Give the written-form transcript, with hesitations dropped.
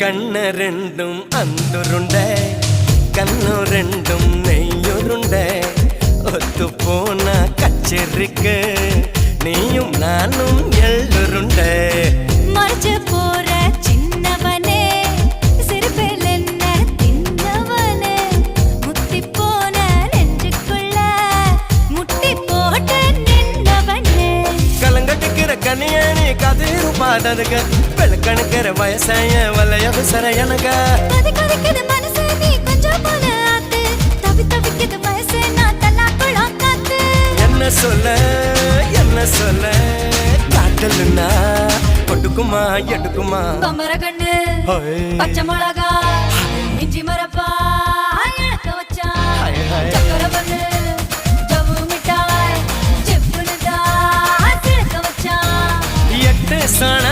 கண்ண ரெண்டும் அந்துருண்டை கண்ணு ரெண்டும் நெய்யுருண்டை ஒத்து போன கச்சேரிக்கு நீயும் நானும் எள்ளுருண்டை மறைச்சு போற சின்னவனே சிறுபில் என்ன தின்னவனே முத்தி போன நெஞ்சுக்குள்ள முட்டி போட்டு நின்னவனே கலங்கட்டிக்கிற கனியணி கதிரு பாடதுக வெளுக்கணுக்கிற வயசாய வலைய விசர எனக கொதிக்குது மனசு நீ கொஞ்சம் போல ஆத்து தவி தவிக்குது வயசு நான் தல்லா குளம் காத்து என்ன சொல்ல காட்டலுன்னா கொடுக்குமா எடுக்குமா பம்பர கண்ணு ஹோய். பச்சை மிளகா இஞ்சி மரப்பா இழக்க வச்சா ஹாய், ஹாய். சக்கரை பண்ணு ஜவ்வு மிட்டாய் செப்புனு தான் சிழக்க வச்சா எட்டு சன